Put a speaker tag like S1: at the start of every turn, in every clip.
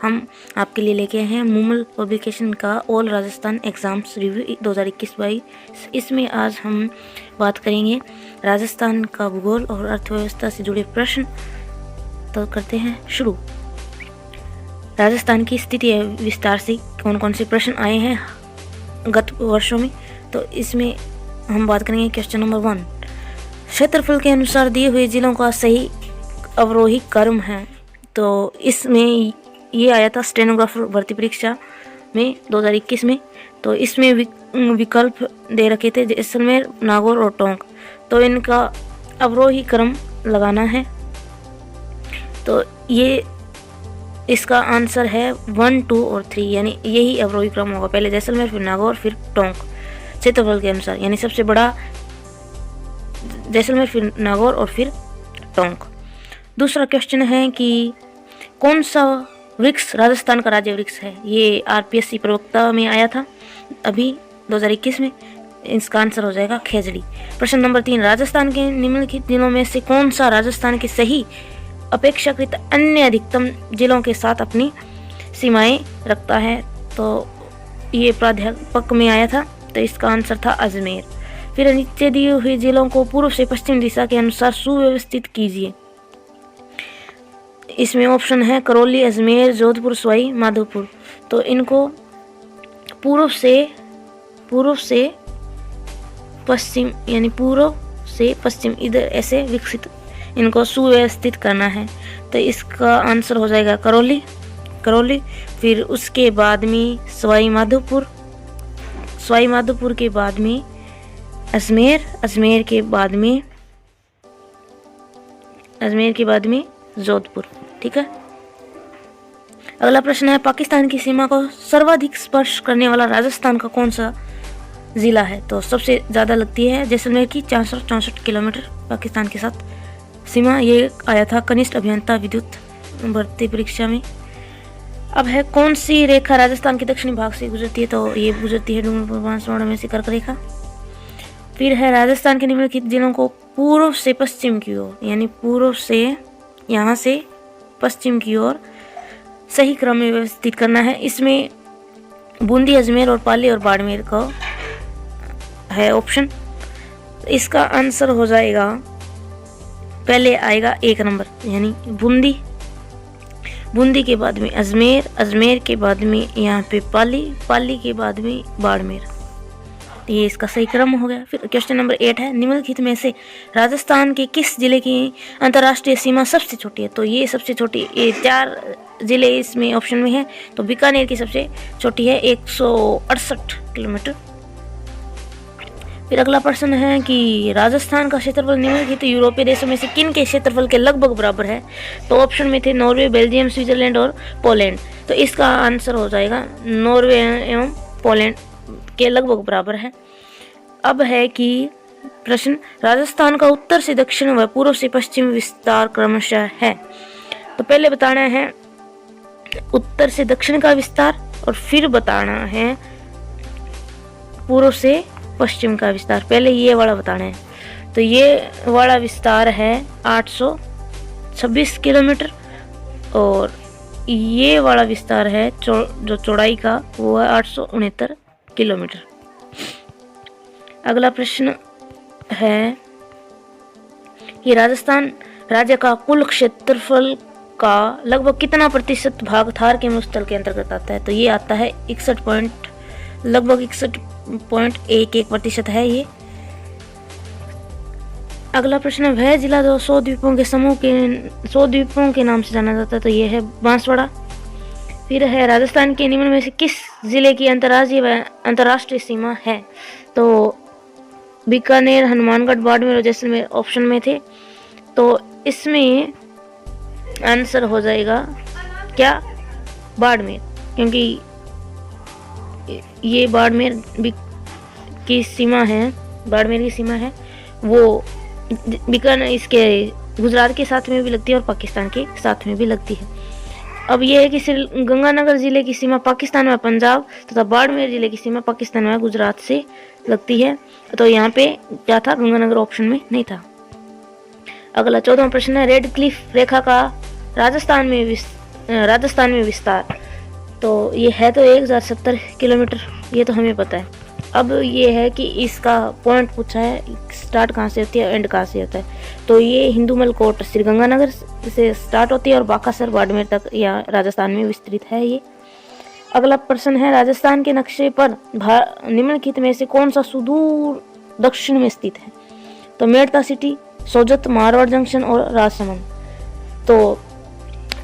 S1: हम आपके लिए लेके आए हैं मूमल पब्लिकेशन का ऑल राजस्थान एग्ज़ाम्स रिव्यू 2021-22। इसमें आज हम बात करेंगे राजस्थान का भूगोल और अर्थव्यवस्था से जुड़े प्रश्न। तो करते हैं शुरू। राजस्थान की स्थिति विस्तार से कौन कौन से प्रश्न आए हैं गत वर्षों में, तो इसमें हम बात करेंगे क्वेश्चन नंबर 1। क्षेत्रफल के अनुसार दिए हुए जिलों का सही अवरोही क्रम है। तो इसमें ये आया था स्टेनोग्राफर भर्ती परीक्षा में 2021 में। तो इसमें विकल्प दे रखे थे जैसलमेर, नागौर और टोंक। तो इनका अवरोही क्रम लगाना है। तो ये इसका आंसर है 1, 2 और 3, यानी यही अवरोही क्रम होगा। पहले जैसलमेर, फिर नागौर, फिर टोंक क्षेत्रफल के अनुसार, यानी सबसे बड़ा जैसलमेर, फिर नागौर और फिर टोंक। दूसरा क्वेश्चन है कि कौन सा वृक्ष राजस्थान का राज्य वृक्ष है। ये आरपीएससी प्रवक्ता में आया था अभी 2021 में। इसका आंसर हो जाएगा खेजड़ी। प्रश्न नंबर 3। राजस्थान के निम्नलिखित जिलों में से कौन सा राजस्थान के सही अपेक्षाकृत अन्य अधिकतम जिलों के साथ अपनी सीमाएं रखता है। तो ये प्राध्यापक में आया था, तो इसका आंसर था अजमेर। फिर नीचे दिए हुए जिलों को पूर्व से पश्चिम दिशा के अनुसार सुव्यवस्थित कीजिए। इसमें ऑप्शन है करौली, अजमेर, जोधपुर, सवाई माधोपुर। तो इनको पूर्व से पश्चिम, यानी पूर्व से पश्चिम इधर ऐसे विकसित, इनको सुव्यवस्थित करना है। तो इसका आंसर हो जाएगा करौली। फिर उसके बाद में सवाई माधोपुर के बाद में अजमेर के बाद में जोधपुर। ठीक है। अगला प्रश्न है पाकिस्तान की सीमा को सर्वाधिक स्पर्श करने वाला राजस्थान का कौन सा जिला है। तो सबसे ज़्यादा लगती है जैसलमेर की 464 किलोमीटर पाकिस्तान के साथ सीमा। ये आया था कनिष्ठ अभियंता विद्युत भर्ती परीक्षा में। अब है कौन सी रेखा राजस्थान के दक्षिणी भाग से गुजरती है। तो ये गुजरती है डूंगरपुर, बांसवाड़ा में से कर्क रेखा। फिर है राजस्थान के निम्नलिखित जिलों को पूर्व से पश्चिम की ओर, यानी पूर्व से यहाँ से पश्चिम की ओर सही क्रम में व्यवस्थित करना है। इसमें बूंदी, अजमेर और पाली और बाड़मेर का है ऑप्शन। इसका आंसर हो जाएगा, पहले आएगा 1 नंबर, यानी बूंदी के बाद में अजमेर के बाद में यहाँ पे पाली के बाद में बाड़मेर। ये इसका सही क्रम हो गया। फिर क्वेश्चन नंबर 8 है निम्नलिखित में से राजस्थान के किस जिले की अंतर्राष्ट्रीय सीमा सबसे छोटी है। तो ये सबसे छोटी, ये 4 जिले इसमें ऑप्शन में है। तो बीकानेर की सबसे छोटी है 168 किलोमीटर। फिर अगला प्रश्न है कि राजस्थान का क्षेत्रफल निम्नलिखित यूरोपीय देशों में से किन के क्षेत्रफल के लगभग बराबर है। तो ऑप्शन में थे नॉर्वे, बेल्जियम, स्विट्जरलैंड और पोलैंड। तो इसका आंसर हो जाएगा नॉर्वे एवं पोलैंड के लगभग बराबर है। अब है कि प्रश्न राजस्थान का उत्तर से दक्षिण व पूर्व से पश्चिम विस्तार क्रमशः है। तो पहले बताना है उत्तर से दक्षिण का विस्तार और फिर बताना है पूर्व से पश्चिम का विस्तार। पहले ये वाला बताना है। तो ये वाला विस्तार है 826 किलोमीटर और ये वाला विस्तार है जो चौड़ाई का वो है 869 किलोमीटर। अगला प्रश्न है कि राजस्थान राज्य का कुल क्षेत्रफल का लगभग कितना प्रतिशत भाग थार के मरुस्थल के अंतर्गत आता है। तो ये आता है लगभग 61.11% है ये। अगला प्रश्न है वह जिला जो 100 द्वीपों के नाम से जाना जाता है। तो ये है बांसवाड़ा। फिर है राजस्थान के निम्न में से किस जिले की अंतर्राष्ट्रीय सीमा है। तो बीकानेर, हनुमानगढ़, बाड़मेर और जैसलमेर ऑप्शन में थे। तो इसमें आंसर हो जाएगा क्या, बाड़मेर, क्योंकि ये बाड़मेर की सीमा है वो बीकानेर इसके गुजरात के साथ में भी लगती है और पाकिस्तान के साथ में भी लगती है। अब ये है कि गंगानगर जिले की सीमा पाकिस्तान में पंजाब तथा बाड़मेर जिले की सीमा पाकिस्तान में गुजरात से लगती है। तो यहाँ पे क्या था, गंगानगर ऑप्शन में नहीं था। अगला 14वां प्रश्न है रेड क्लिफ रेखा का राजस्थान में राजस्थान में विस्तार, तो ये है तो 1070 किलोमीटर, ये तो हमें पता है। अब ये है कि इसका पॉइंट पूछा है, स्टार्ट कहाँ से होती है, एंड कहाँ से होता है। तो ये हिंदूमल कोट श्रीगंगानगर से स्टार्ट होती है और बाकासर बाड़मेर तक या राजस्थान में विस्तृत है ये। अगला प्रश्न है, राजस्थान के नक्शे पर निम्नलिखित में से कौन सा सुदूर दक्षिण में स्थित है। तो मेड़ता सिटी, सोजत, मारवाड़ जंक्शन और राजसमंद। तो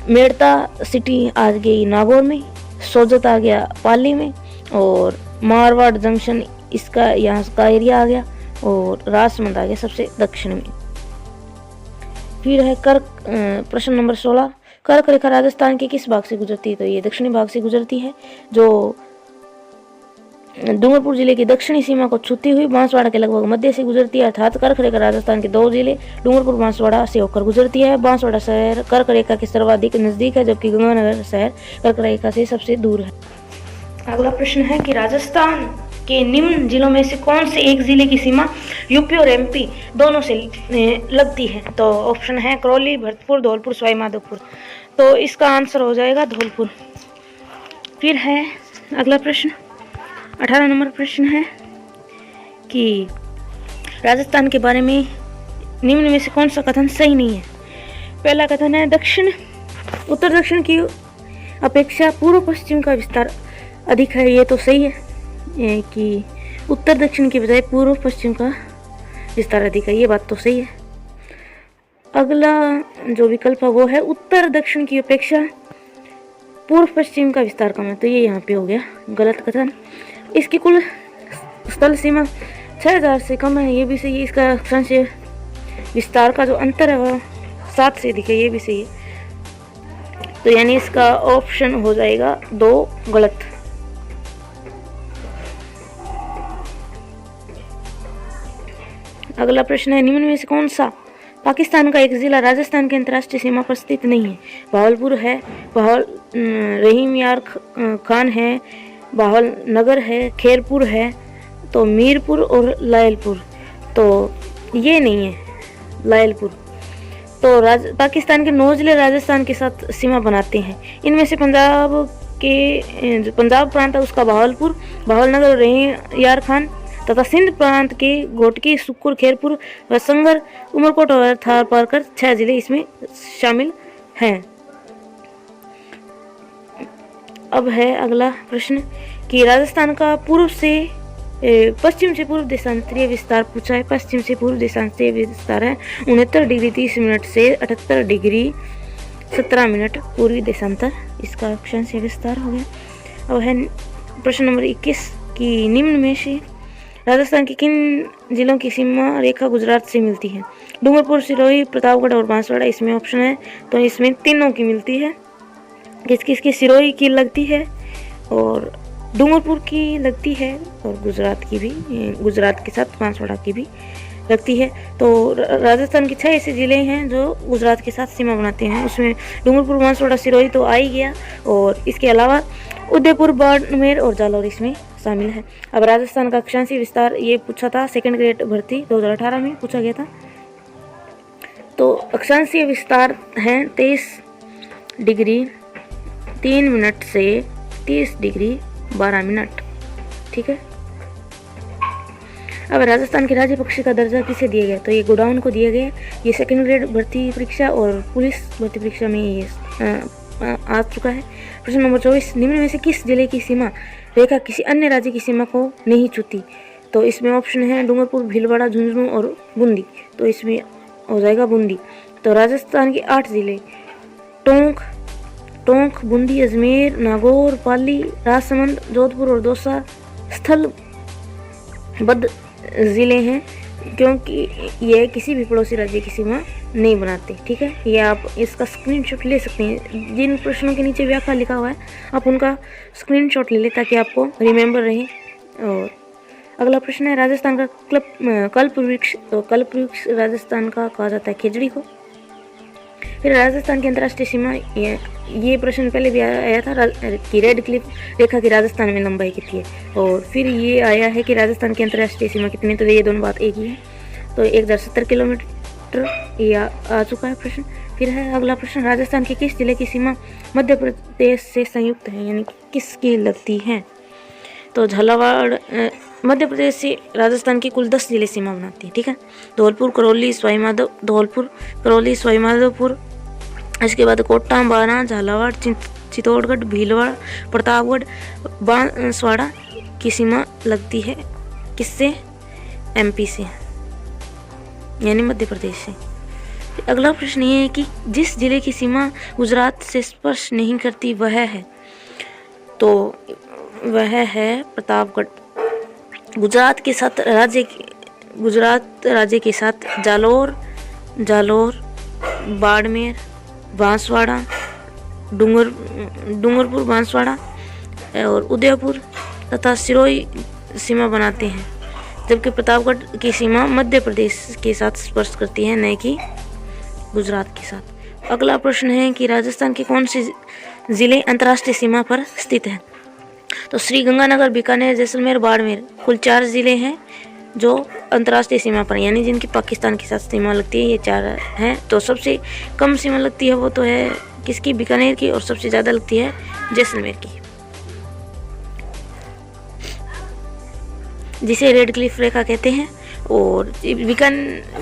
S1: मेड़ता सिटी आ गई नागौर में, सोजत आ गया पाली में, और मारवाड़ जंक्शन इसका यहाँ का एरिया आ गया, और राजसमंद आ गया सबसे दक्षिण में। फिर है प्रश्न नंबर 16, कर्क रेखा राजस्थान के किस भाग से गुजरती है। तो ये दक्षिणी भाग से गुजरती है, जो डूंगरपुर जिले की दक्षिणी सीमा को छूती हुई बांसवाड़ा के लगभग मध्य से गुजरती है। अर्थात कर्क रेखा राजस्थान के 2 जिले डूंगरपुर बांसवाड़ा से होकर गुजरती है। बांसवाड़ा शहर कर्क रेखा के सर्वाधिक नजदीक है, जबकि गंगानगर शहर कर्क रेखा से सबसे दूर है। अगला प्रश्न है कि राजस्थान के निम्न जिलों में से कौन से एक जिले की सीमा यूपी और एमपी दोनों से लगती है। तो ऑप्शन है करौली, भरतपुर, धौलपुर, सवाई माधोपुर। तो इसका आंसर हो जाएगा धौलपुर। फिर है अगला प्रश्न, 18 नंबर प्रश्न है कि राजस्थान के बारे में निम्न में से कौन सा कथन सही नहीं है। पहला कथन है, उत्तर दक्षिण की अपेक्षा पूर्व पश्चिम का विस्तार अधिक है। ये तो सही है कि उत्तर दक्षिण की बजाय पूर्व पश्चिम का विस्तार अधिक है, ये बात तो सही है। अगला जो विकल्प है वो है, उत्तर दक्षिण की अपेक्षा पूर्व पश्चिम का विस्तार कम है। तो ये यहाँ पे हो गया गलत कथन। इसकी कुल स्थल सीमा 6000 से कम है, ये भी सही है। इसका अक्षांश विस्तार का जो अंतर है वह 7 से अधिक है, ये भी सही है। तो यानी इसका ऑप्शन हो जाएगा 2 गलत। अगला प्रश्न है, निम्न में से कौन सा पाकिस्तान का एक जिला राजस्थान की अंतर्राष्ट्रीय सीमा पर स्थित नहीं है। भावलपुर है, रहीम यार खान है, बाहल नगर है, खैरपुर है, तो मीरपुर और लायलपुर। तो ये नहीं है लायलपुर। तो पाकिस्तान के 9 जिले राजस्थान के साथ सीमा बनाते हैं। इनमें से पंजाब प्रांत है उसका भावलपुर, भावलनगर और रहीम यार खान, तथा सिंध प्रांत के घोटकी, सुक्कुर, खैरपुर, वसंगर, उमरकोट और थार पारकर 6 जिले इसमें शामिल हैं। अब है अगला प्रश्न कि राजस्थान का पूर्व से पश्चिम से पूर्व देशांतरीय विस्तार पूछा है। पश्चिम से पूर्व देशांतरीय विस्तार है 69 डिग्री 30 मिनट से 78 डिग्री 17 मिनट पूर्वी देशांतर, इसका अक्षांशीय विस्तार हो गया। अब है प्रश्न नंबर 21 कि निम्न में से राजस्थान के किन जिलों की सीमा रेखा गुजरात से मिलती है। डूंगरपुर, सिरोही, प्रतापगढ़ और बांसवाड़ा इसमें ऑप्शन है। तो इसमें तीनों की मिलती है। किस किस की सिरोही की लगती है और डूंगरपुर की लगती है और गुजरात की भी, गुजरात के साथ बांसवाड़ा की भी लगती है। तो राजस्थान के 6 ऐसे ज़िले हैं जो गुजरात के साथ सीमा बनाते हैं। उसमें डूंगरपुर, बांसवाड़ा, सिरोही तो आ ही गया, और इसके अलावा उदयपुर, बाड़मेर और जालौर इसमें शामिल है। अब राजस्थान का अक्षांशीय विस्तार ये पूछा था, सेकंड ग्रेड भर्ती 2018 में पूछा गया था। तो अक्षांशीय विस्तार है 23 डिग्री 3 मिनट से 30 डिग्री 12 मिनट। ठीक है। अब राजस्थान के राज्य पक्षी का दर्जा किसे दिया गया। तो ये गोडाउन को दिया गया। ये सेकंड ग्रेड भर्ती परीक्षा और पुलिस भर्ती परीक्षा में ये आ चुका है। प्रश्न नंबर 24, निम्न में से किस जिले की सीमा रेखा किसी अन्य राज्य की सीमा को नहीं छूती। तो इसमें ऑप्शन है डूंगरपुर, भीलवाड़ा, झुंझुनू और बूंदी। तो इसमें हो जाएगा बूंदी। तो राजस्थान के 8 जिले टोंक, बूंदी, अजमेर, नागौर, पाली, राजसमंद, जोधपुर और दौसा स्थलबद्ध जिले हैं, क्योंकि यह किसी भी पड़ोसी राज्य की सीमा नहीं बनाते। ठीक है, ये आप इसका स्क्रीनशॉट ले सकते हैं। जिन प्रश्नों के नीचे व्याख्या लिखा हुआ है आप उनका स्क्रीनशॉट ले लें ताकि आपको रिमेंबर रहे। और अगला प्रश्न है, राजस्थान का कल्पवृक्ष। तो कल्पवृक्ष राजस्थान का कहा जाता है खेजड़ी को। फिर राजस्थान की अंतर्राष्ट्रीय सीमा, ये प्रश्न पहले भी आया था कि रेड क्लिफ रेखा की राजस्थान में लंबाई कितनी है। और फिर ये आया है कि राजस्थान की अंतर्राष्ट्रीय सीमा कितनी है। तो ये दोनों बात एक ही है। तो 1070 किलोमीटर ये आ चुका है प्रश्न। फिर है अगला प्रश्न, राजस्थान के किस जिले की सीमा मध्य प्रदेश से संयुक्त है, यानी किसकी लगती है? तो झालावाड़ मध्य प्रदेश से राजस्थान की कुल 10 जिले सीमा बनाती है, ठीक है। धौलपुर, करौली, सवाई माधोपुर, इसके बाद कोटा, बारां, झालावाड़, चित्तौड़गढ़, भीलवाड़ा, प्रतापगढ़, बांसवाड़ा की सीमा लगती है किससे? MP से, यानी मध्य प्रदेश से। अगला प्रश्न ये है कि जिस जिले की सीमा गुजरात से स्पर्श नहीं करती वह है, तो वह है प्रतापगढ़। गुजरात राज्य के साथ जालोर, बाड़मेर, बांसवाड़ा, डूंगरपुर, बांसवाड़ा और उदयपुर तथा सिरोही सीमा बनाते हैं, जबकि प्रतापगढ़ की सीमा मध्य प्रदेश के साथ स्पर्श करती है, न कि गुजरात के साथ। अगला प्रश्न है कि राजस्थान के कौन से जिले अंतर्राष्ट्रीय सीमा पर स्थित हैं? तो श्रीगंगानगर, बीकानेर, जैसलमेर, बाड़मेर कुल 4 जिले हैं जो अंतर्राष्ट्रीय सीमा पर, यानी जिनकी पाकिस्तान के साथ सीमा लगती है, ये 4 हैं। तो सबसे कम सीमा लगती है वो तो है किसकी? बीकानेर की, और सबसे ज़्यादा लगती है जैसलमेर की, जिसे रेड क्लिफ रेखा कहते हैं। और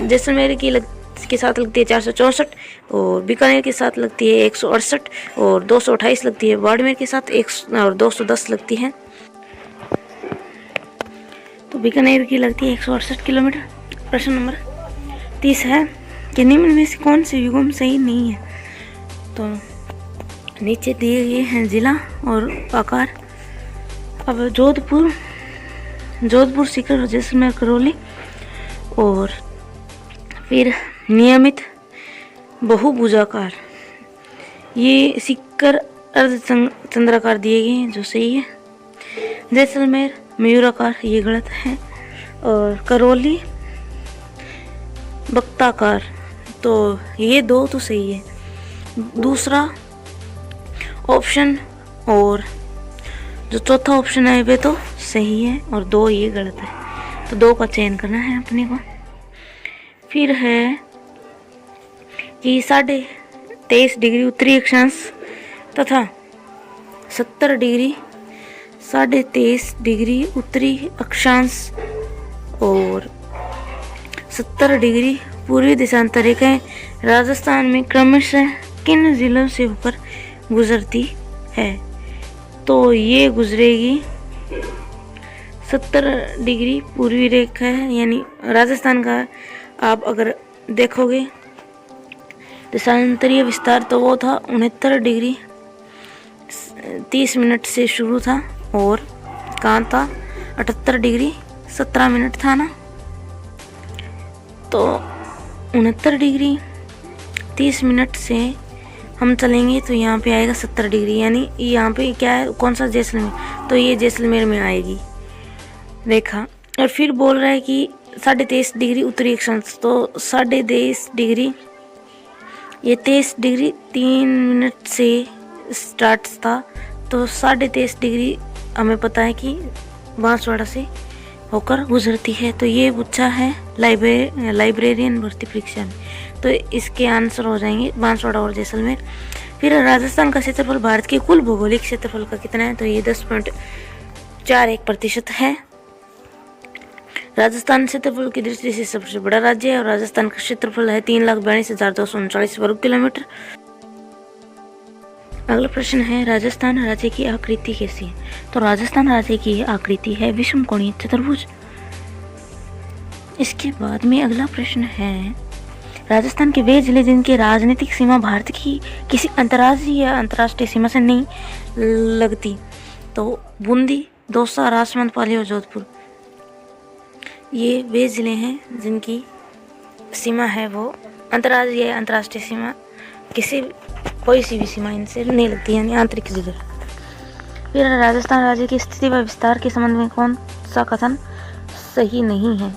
S1: जैसलमेर के साथ लगती है 464, और बीकानेर के साथ लगती है 168, और 228 लगती है बाड़मेर के साथ, 210 लगती है। तो बीकानेर की लगती है 168 किलोमीटर। प्रश्न नंबर 30 है कि निम्न में से कौन से युग्म सही नहीं है? तो नीचे दिए गए हैं जिला और आकार। अब जोधपुर, सीकर, जैसलमेर, करौली, और फिर नियमित बहुभुजाकार, ये सीकर अर्धचंद्राकार दिए गए हैं जो सही है। जैसलमेर मयूराकार, ये गलत है। और करौली बक्ताकार, तो ये 2 तो सही है। दूसरा ऑप्शन और जो चौथा ऑप्शन है वे तो सही है, और 2 ये गलत है, तो 2 का चयन करना है अपने को। फिर है कि 23.5 डिग्री उत्तरी अक्षांश तथा 23.5 डिग्री उत्तरी अक्षांश और 70 डिग्री पूर्वी देशांतर रेखाएं राजस्थान में क्रमशः किन जिलों से होकर गुजरती है? तो ये गुजरेगी 70 डिग्री पूर्वी रेखा है, यानी राजस्थान का आप अगर देखोगे देशांतरीय विस्तार तो वो था 69 डिग्री 30 मिनट से शुरू था, और कहाँ था? 78 डिग्री 17 मिनट था ना। तो 69 डिग्री 30 मिनट से हम चलेंगे तो यहाँ पे आएगा 70 डिग्री, यानी यहाँ पे क्या है? कौन सा? जैसलमेर, तो ये जैसलमेर में आएगी रेखा। और फिर बोल रहा है कि 23.5 डिग्री उत्तरी अक्षांश, तो 23.5 डिग्री, ये 23 डिग्री 3 मिनट से स्टार्ट था, तो 23.5 डिग्री हमें पता है कि बांसवाड़ा से होकर गुजरती है। तो ये पूछा है लाइब्रेरियन भर्ती परीक्षा में, तो इसके आंसर हो जाएंगे बांसवाड़ा और जैसलमेर। फिर राजस्थान का क्षेत्रफल भारत के कुल भौगोलिक क्षेत्रफल का कितना है? तो ये 10.41% है। राजस्थान क्षेत्रफल की दृष्टि से सबसे बड़ा राज्य है, और राजस्थान का क्षेत्रफल है 3,42,239 वर्ग किलोमीटर। अगला प्रश्न है, राजस्थान राज्य की आकृति कैसी है? तो राजस्थान राज्य की आकृति है विषमकोणीय चतुर्भुज। इसके बाद में अगला प्रश्न है, राजस्थान के वे जिले जिनकी राजनीतिक सीमा भारत की किसी अंतर्राज्यीय या अंतर्राष्ट्रीय सीमा से नहीं लगती? तो बूंदी, दौसा, राजसमंद, पाली और जोधपुर, ये वे जिले हैं जिनकी सीमा है वो अंतर्राज्यीय या अंतर्राष्ट्रीय सीमा कोई सी भी सीमा इनसे नहीं लगती है, यानी आंतरिक जिले। फिर राजस्थान राज्य की स्थिति व विस्तार के संबंध में कौन सा कथन सही नहीं है?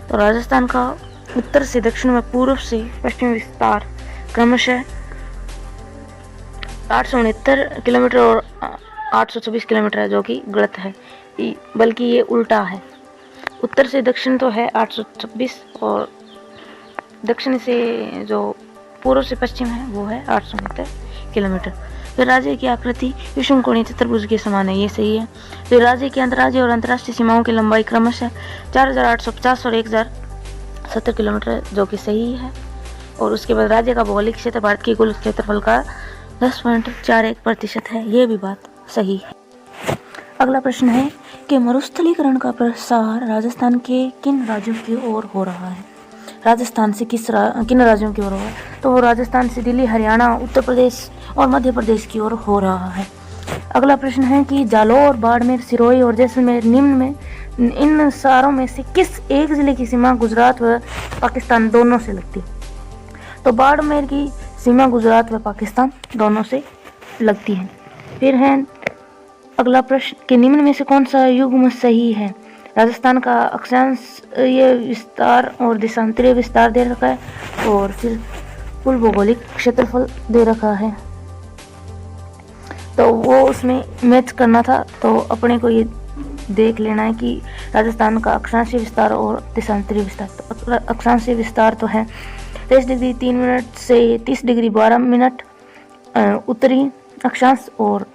S1: तो राजस्थान का उत्तर से दक्षिण में पूर्व से पश्चिम विस्तार क्रमशः 869 किलोमीटर और 826 किलोमीटर है, जो कि गलत है, बल्कि ये उल्टा है। उत्तर से दक्षिण तो है 826, और दक्षिण से जो पूर्व से पश्चिम है वो है 869 किलोमीटर। फिर राज्य की आकृति विषमकोणीय चतुर्भुज के समान है, ये सही है। फिर राज्य की अंतर्राज्यीय और अंतर्राष्ट्रीय सीमाओं की लंबाई क्रमशः 4850 और 1070 किलोमीटर है, जो कि सही है। और उसके बाद राज्य का भौगोलिक क्षेत्र भारत के कुल क्षेत्रफल का 10.41% है, ये भी बात सही है। अगला प्रश्न है कि मरुस्थलीकरण का प्रसार राजस्थान के किन राज्यों की ओर हो रहा है? राजस्थान से किन राज्यों की ओर हो रहा है? तो वो राजस्थान से दिल्ली, हरियाणा, उत्तर प्रदेश और मध्य प्रदेश की ओर हो रहा है। अगला प्रश्न है कि जालौर, बाड़मेर, सिरोही और जैसलमेर निम्न में इन शहरों में से किस एक जिले की सीमा गुजरात व पाकिस्तान दोनों से लगती है? तो बाड़मेर की सीमा गुजरात व पाकिस्तान दोनों से लगती है। फिर है अगला प्रश्न कि निम्न में से कौन सा युग्म सही है? राजस्थान का अक्षांशीय विस्तार और देशांतरीय विस्तार दे रखा है, और फिर कुल भौगोलिक क्षेत्रफल दे रखा है। तो वो उसमें मैच करना था, तो अपने को ये देख लेना है कि राजस्थान का अक्षांशीय विस्तार और देशांतरीय विस्तार। तो अक्षांशीय विस्तार तो है 23 डिग्री 3 मिनट से 30 डिग्री 12 मिनट उत्तरी अक्षांश, और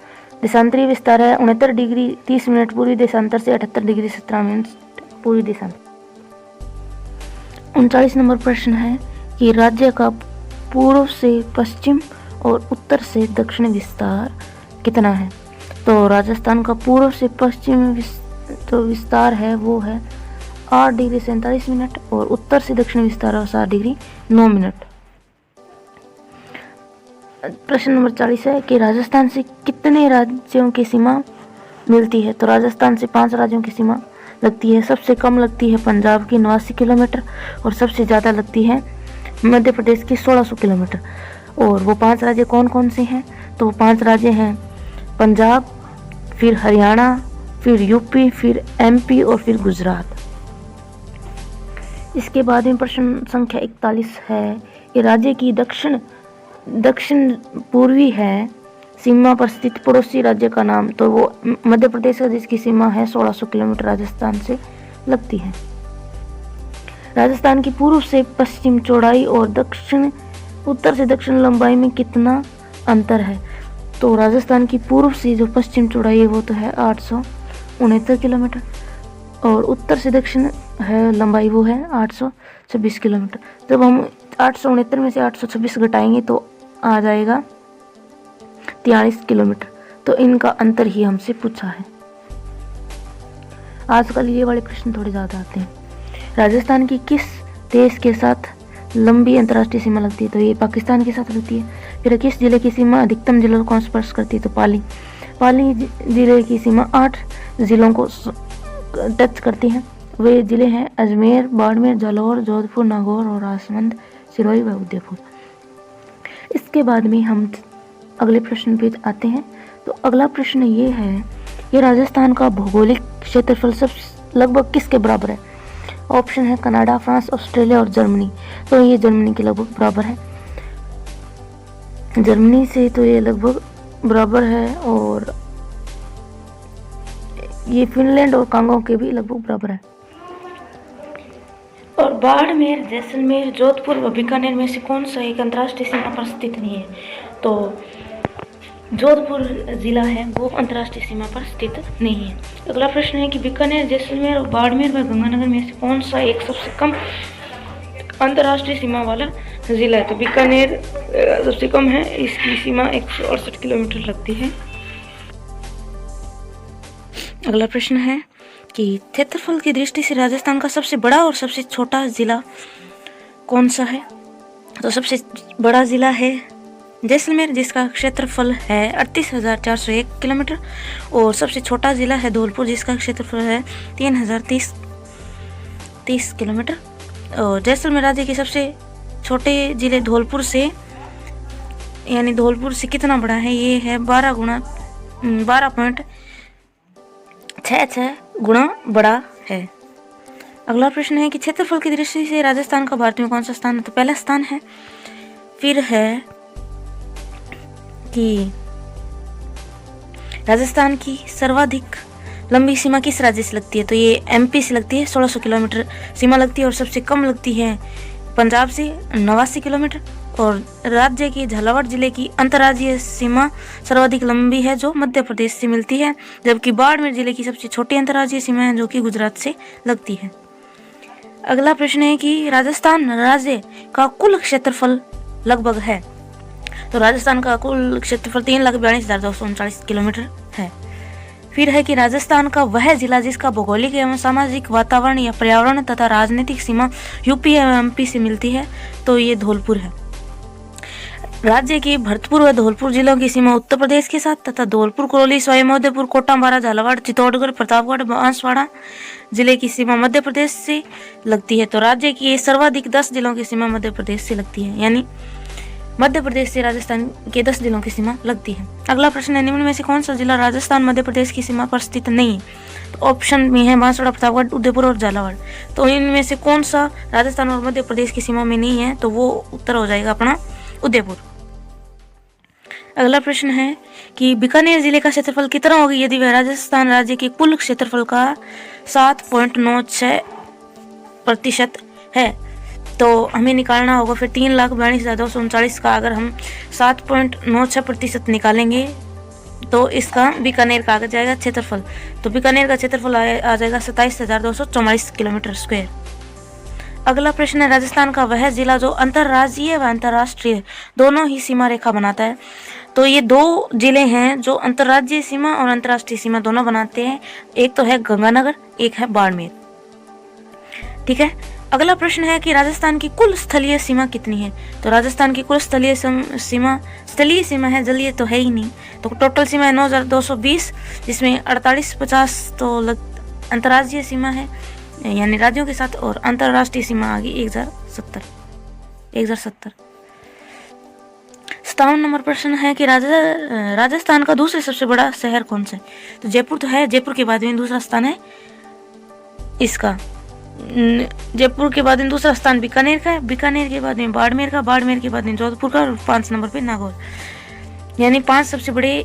S1: देशांतरीय विस्तार है 69 डिग्री 30 मिनट पूर्वी देशांतर से 78 डिग्री 17 मिनट पूर्वी देशांतर। 39 नंबर प्रश्न है कि राज्य का पूर्व से पश्चिम और उत्तर से दक्षिण विस्तार कितना है? तो राजस्थान का पूर्व से पश्चिम विस्तार है वो है 8 डिग्री 47 मिनट, और उत्तर से दक्षिण विस्तार है 7 डिग्री 9 मिनट। प्रश्न नंबर 40 है कि राजस्थान से कितने राज्यों की सीमा मिलती है? तो राजस्थान से 5 राज्यों की सीमा लगती है। सबसे कम लगती है पंजाब की 89 किलोमीटर, और सबसे ज़्यादा लगती है मध्य प्रदेश की 1600 किलोमीटर। और वो 5 राज्य कौन कौन से हैं? तो वो 5 राज्य हैं पंजाब, फिर हरियाणा, फिर यूपी, फिर एमपी और फिर गुजरात। इसके बाद में प्रश्न संख्या 41 है कि राज्य की दक्षिण पूर्वी है सीमा पर स्थित पड़ोसी राज्य का नाम? तो वो मध्य प्रदेश है, जिसकी सीमा है 1600 किलोमीटर राजस्थान से लगती है। राजस्थान की पूर्व से पश्चिम चौड़ाई और उत्तर से दक्षिण लंबाई में कितना अंतर है? तो राजस्थान की पूर्व से जो पश्चिम चौड़ाई है वो तो है 869 किलोमीटर, और उत्तर से दक्षिण है लंबाई वो है 826 किलोमीटर। जब हम 869 में से 826 घटाएंगे तो आ जाएगा 43 किलोमीटर। तो इनका अंतर ही हमसे पूछा है। आजकल ये वाले प्रश्न थोड़े ज़्यादा आते हैं। राजस्थान की किस देश के साथ लंबी अंतर्राष्ट्रीय सीमा लगती है? तो ये पाकिस्तान के साथ लगती है। फिर किस जिले की सीमा अधिकतम जिलों को स्पर्श करती है? तो पाली जिले की सीमा 8 जिलों को टच करती है। वे जिले हैं अजमेर, बाड़मेर, जालौर, जोधपुर, नागौर और राजसमंद, सिरोही व उदयपुर। इसके बाद में हम अगले प्रश्न पे आते हैं। तो अगला प्रश्न ये है कि राजस्थान का भौगोलिक क्षेत्रफल सब लगभग किसके बराबर है? ऑप्शन है कनाडा, फ्रांस, ऑस्ट्रेलिया और जर्मनी। तो ये जर्मनी के लगभग बराबर है। जर्मनी से तो ये लगभग बराबर है, और ये फिनलैंड और कांगो के भी लगभग बराबर है। और बाड़मेर, जैसलमेर, जोधपुर व बीकानेर में से कौन सा एक अंतर्राष्ट्रीय सीमा पर स्थित नहीं है? तो जोधपुर जिला है वो अंतर्राष्ट्रीय सीमा पर स्थित नहीं है। अगला प्रश्न है कि बीकानेर, जैसलमेर और बाड़मेर व गंगानगर में से कौन सा एक सबसे कम अंतर्राष्ट्रीय सीमा वाला जिला है? तो बीकानेर सबसे कम है, इसकी सीमा 168 किलोमीटर लगती है। अगला प्रश्न है कि क्षेत्रफल की दृष्टि से राजस्थान का सबसे बड़ा और सबसे छोटा जिला कौन सा है? तो सबसे बड़ा जिला है जैसलमेर, जिसका क्षेत्रफल है 38,401 किलोमीटर, और सबसे छोटा जिला है धौलपुर, जिसका क्षेत्रफल है 3,030 किलोमीटर। और जैसलमेर राज्य के सबसे छोटे जिले धौलपुर से, यानी धौलपुर से कितना बड़ा है? ये है 12.66 गुना बड़ा है। अगला प्रश्न है कि क्षेत्रफल की दृष्टि से राजस्थान का भारत में कौन सा स्थान है? तो पहला स्थान है। फिर है कि राजस्थान की सर्वाधिक लंबी सीमा किस राज्य से लगती है? तो ये एमपी से लगती है, 1600 किलोमीटर सीमा लगती है। और सबसे कम लगती है पंजाब से 89 किलोमीटर, और राज्य की झालावाड़ जिले की अंतर्राज्यीय सीमा सर्वाधिक लंबी है जो मध्य प्रदेश से मिलती है, जबकि बाड़मेर जिले की सबसे छोटी अंतर्राज्यीय सीमा है जो कि गुजरात से लगती है। अगला प्रश्न है कि राजस्थान राज्य का कुल क्षेत्रफल लगभग है। तो राजस्थान का कुल क्षेत्रफल 3,42,239 किलोमीटर है। फिर है कि राजस्थान का वह जिला जिसका भौगोलिक एवं सामाजिक वातावरण या पर्यावरण तथा राजनीतिक सीमा यूपी एवं एमपी से मिलती है, तो ये धौलपुर है। राज्य की भरतपुर व धौलपुर जिलों की सीमा उत्तर प्रदेश के साथ तथा धौलपुर, करौली, सवाईमाधोपुर, कोटा, बारा, झालावाड़, चित्तौड़गढ़, प्रतापगढ़, बांसवाड़ा जिले की सीमा मध्य प्रदेश से लगती है। तो राज्य की सर्वाधिक 10 जिलों की सीमा मध्य प्रदेश से लगती है, यानी मध्य प्रदेश से राजस्थान के 10 जिलों की सीमा लगती है। अगला प्रश्न है, निम्न में से कौन सा जिला राजस्थान मध्य प्रदेश की सीमा पर स्थित नहीं है? तो ऑप्शन में है बांसवाड़ा, प्रतापगढ़, उदयपुर और झालावाड़। तो इनमें से कौन सा राजस्थान और मध्य प्रदेश की सीमा में नहीं है? तो वो उत्तर हो जाएगा अपना उदयपुर। अगला प्रश्न है कि बीकानेर जिले का क्षेत्रफल कितना होगा यदि वह राजस्थान राज्य के कुल क्षेत्रफल का 7.96% है? तो हमें निकालना होगा फिर 3,42,239 का अगर हम 7.96% निकालेंगे तो इसका बीकानेर का आ जाएगा क्षेत्रफल। तो बीकानेर का क्षेत्रफल आ जाएगा 27,244 किलोमीटर स्क्वायर। अगला प्रश्न है, राजस्थान का वह जिला जो अंतर्राज्यीय व अंतर्राष्ट्रीय दोनों ही सीमा रेखा बनाता है। तो ये 2 जिले हैं जो अंतर्राज्यीय सीमा और अंतर्राष्ट्रीय सीमा दोनों बनाते हैं। एक तो है गंगानगर, एक है बाड़मेर। ठीक है। अगला प्रश्न है कि राजस्थान की कुल स्थलीय सीमा कितनी है? तो राजस्थान की कुल स्थलीय सीमा है, जलीय तो है ही नहीं। तो टोटल सीमा है 9,220, जिसमें 4850 तो अंतर्राज्यीय सीमा है यानी राज्यों के साथ, और अंतर्राष्ट्रीय सीमा आ गई 1070। 57 नंबर प्रश्न है कि राजस्थान का दूसरे सबसे बड़ा शहर कौन सा है? तो जयपुर तो है, जयपुर के बाद में दूसरा स्थान है इसका, जयपुर के बाद में दूसरा स्थान बीकानेर का है, बीकानेर के बाद में बाड़मेर का, बाड़मेर के बाद में जोधपुर का, और 5 नंबर पे नागौर। यानी 5 सबसे बड़े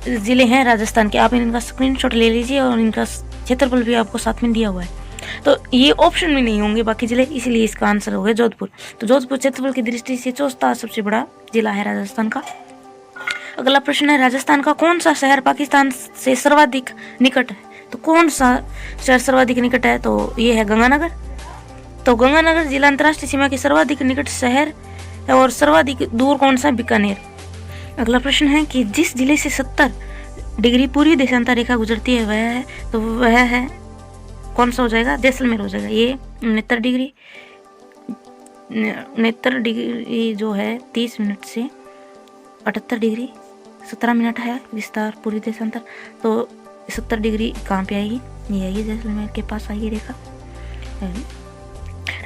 S1: जिले हैं राजस्थान के। आप इनका स्क्रीनशॉट ले लीजिए और इनका क्षेत्रफल भी आपको साथ में दिया हुआ है। तो ये ऑप्शन में नहीं होंगे बाकी जिले, इसलिए इसका आंसर हो गया जोधपुर। तो जोधपुर क्षेत्रफल की दृष्टि से 4था सबसे बड़ा जिला है राजस्थान का। अगला प्रश्न है, राजस्थान का कौन सा शहर पाकिस्तान से सर्वाधिक निकट है? तो कौन सा शहर सर्वाधिक निकट है? तो ये है गंगानगर। तो गंगानगर जिला अंतर्राष्ट्रीय सीमा के सर्वाधिक निकट शहर है, और सर्वाधिक दूर कौन सा? बीकानेर। अगला प्रश्न है कि जिस जिले से 70 डिग्री पूर्वी देशांतर रेखा गुजरती है वह है, तो वह है कौन सा हो जाएगा? जैसलमेर हो जाएगा। ये 69 डिग्री जो है 30 मिनट से 78 डिग्री 17 मिनट है विस्तार पूर्वी देशांतर। तो 70 डिग्री कहाँ पे आएगी? ये आएगी जैसलमेर के पास आएगी रेखा।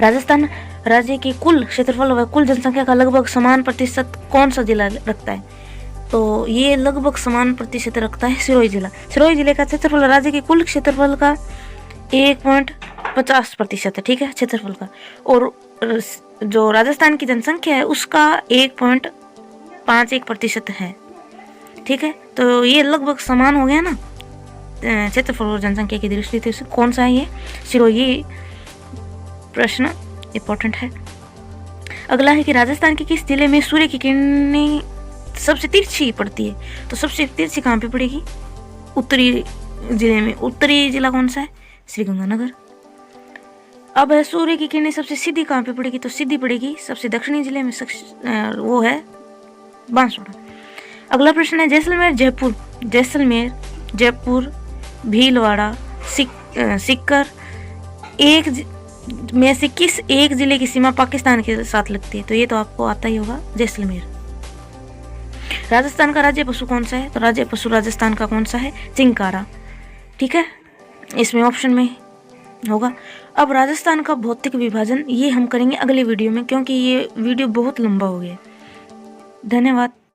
S1: राजस्थान राज्य के कुल क्षेत्रफल व कुल जनसंख्या का लगभग समान प्रतिशत कौन सा जिला रखता है? तो ये लगभग समान प्रतिशत रखता है सिरोही जिला। सिरोही जिले का क्षेत्रफल राज्य के कुल क्षेत्रफल का 1.50% है। ठीक है, क्षेत्रफल का। और जो राजस्थान की जनसंख्या है उसका 1.51% है। ठीक है, तो ये लगभग समान हो गया ना क्षेत्रफल और जनसंख्या की दृष्टि से। कौन सा है ये? सिरोही। प्रश्न इंपॉर्टेंट है। अगला है कि राजस्थान के किस जिले में सूर्य की किरणें सबसे तिरछी पड़ती है? तो सबसे तिरछी कहाँ पे पड़ेगी? उत्तरी जिले में। उत्तरी जिला कौन सा है? श्रीगंगानगर। अब है सूर्य की किरणें सबसे सीधी कहाँ पे पड़ेगी? तो सीधी पड़ेगी सबसे दक्षिणी जिले में, वो है बांसवाड़ा। अगला प्रश्न है, जैसलमेर जयपुर भीलवाड़ा सीकर एक में से किस एक जिले की सीमा पाकिस्तान के साथ लगती है? तो ये तो आपको आता ही होगा, जैसलमेर। राजस्थान का राज्य पशु कौन सा है? तो राज्य पशु राजस्थान का कौन सा है? चिंकारा। ठीक है, इसमें ऑप्शन में होगा। अब राजस्थान का भौतिक विभाजन ये हम करेंगे अगले वीडियो में, क्योंकि ये वीडियो बहुत लंबा हो गया। धन्यवाद।